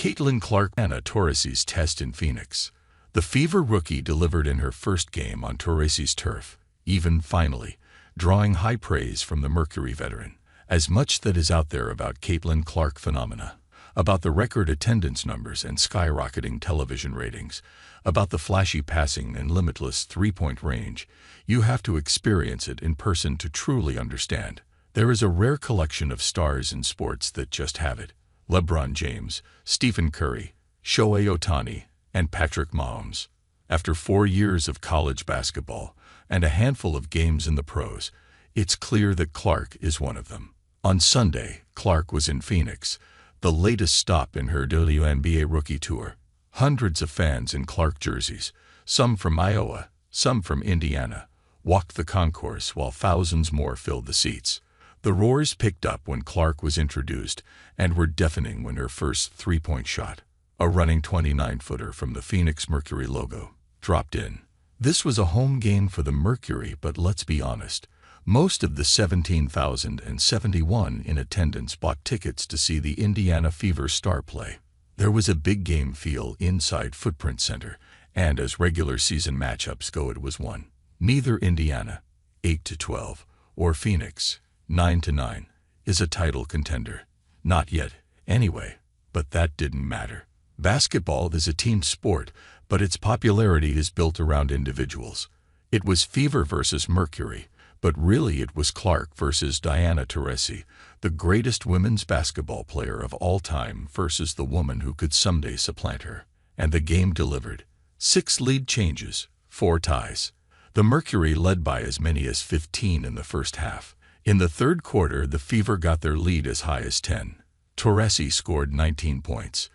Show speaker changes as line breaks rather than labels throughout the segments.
Caitlin Clark Anna Taurasi's test in Phoenix. The Fever rookie delivered in her first game on Taurasi's turf, even finally, drawing high praise from the Mercury veteran. As much that is out there about Caitlin Clark phenomena, about the record attendance numbers and skyrocketing television ratings, about the flashy passing and limitless three-point range, you have to experience it in person to truly understand. There is a rare collection of stars in sports that just have it. LeBron James, Stephen Curry, Shohei Ohtani, and Patrick Mahomes. After 4 years of college basketball and a handful of games in the pros, it's clear that Clark is one of them. On Sunday, Clark was in Phoenix, the latest stop in her WNBA rookie tour. Hundreds of fans in Clark jerseys, some from Iowa, some from Indiana, walked the concourse while thousands more filled the seats. The roars picked up when Clark was introduced and were deafening when her first three-point shot, a running 29-footer from the Phoenix Mercury logo, dropped in. This was a home game for the Mercury, but let's be honest, most of the 17,071 in attendance bought tickets to see the Indiana Fever star play. There was a big game feel inside Footprint Center, and as regular season matchups go, it was one. Neither Indiana, 8-12, or Phoenix, 9-9, is a title contender. Not yet, anyway, but that didn't matter. Basketball is a team sport, but its popularity is built around individuals. It was Fever versus Mercury, but really it was Clark versus Diana Taurasi, the greatest women's basketball player of all time versus the woman who could someday supplant her. And the game delivered. 6 lead changes, 4 ties. The Mercury led by as many as 15 in the first half. In the third quarter, the Fever got their lead as high as 10. Taurasi scored 19 points.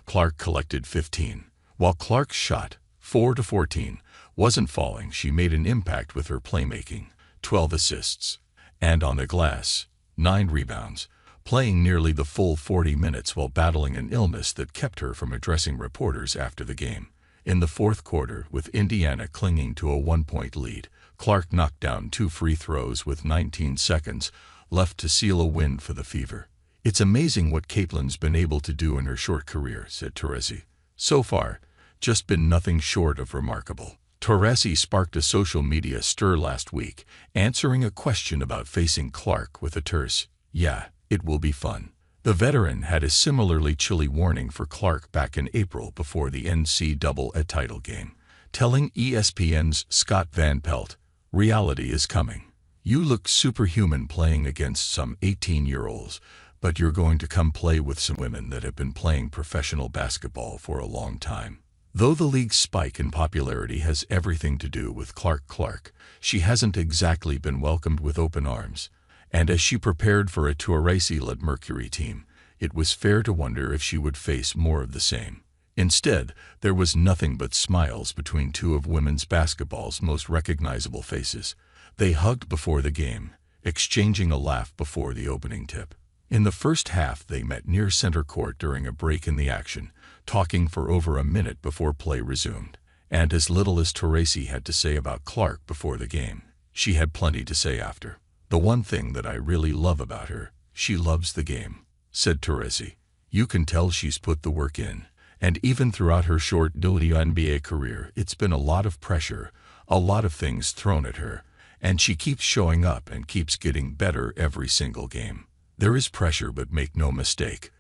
Clark collected 15. While Clark's shot, 4-14, wasn't falling, she made an impact with her playmaking, 12 assists. And on the glass, 9 rebounds, playing nearly the full 40 minutes while battling an illness that kept her from addressing reporters after the game. In the fourth quarter, with Indiana clinging to a 1-point lead, Clark knocked down 2 free throws with 19 seconds left to seal a win for the Fever. "It's amazing what Caitlin's been able to do in her short career," said Taurasi. "So far, just been nothing short of remarkable." Taurasi sparked a social media stir last week, answering a question about facing Clark with a terse, "Yeah, it will be fun." The veteran had a similarly chilly warning for Clark back in April before the NCAA title game, telling ESPN's Scott Van Pelt, "Reality is coming. You look superhuman playing against some 18-year-olds, but you're going to come play with some women that have been playing professional basketball for a long time." Though the league's spike in popularity has everything to do with Clark, she hasn't exactly been welcomed with open arms. And as she prepared for a Taurasi-led Mercury team, it was fair to wonder if she would face more of the same. Instead, there was nothing but smiles between two of women's basketball's most recognizable faces. They hugged before the game, exchanging a laugh before the opening tip. In the first half, they met near center court during a break in the action, talking for over a minute before play resumed. And as little as Taurasi had to say about Clark before the game, she had plenty to say after. "The one thing that I really love about her, she loves the game," said Taurasi. "You can tell she's put the work in. And even throughout her short WNBA career, it's been a lot of pressure, a lot of things thrown at her, and she keeps showing up and keeps getting better every single game. There is pressure, but make no mistake,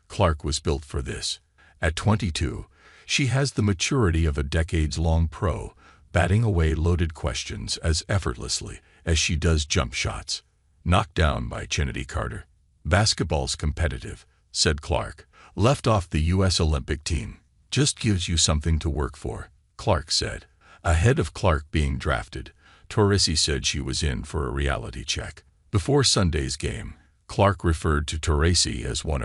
Clark was built for this." At 22, she has the maturity of a decades-long pro, batting away loaded questions as effortlessly as she does jump shots. Knocked down by Chennedy Carter. "Basketball's competitive," said Clark. "Left off the U.S. Olympic team. Just gives you something to work for," Clark said. Ahead of Clark being drafted, Taurasi said she was in for a reality check. Before Sunday's game, Clark referred to Taurasi as one of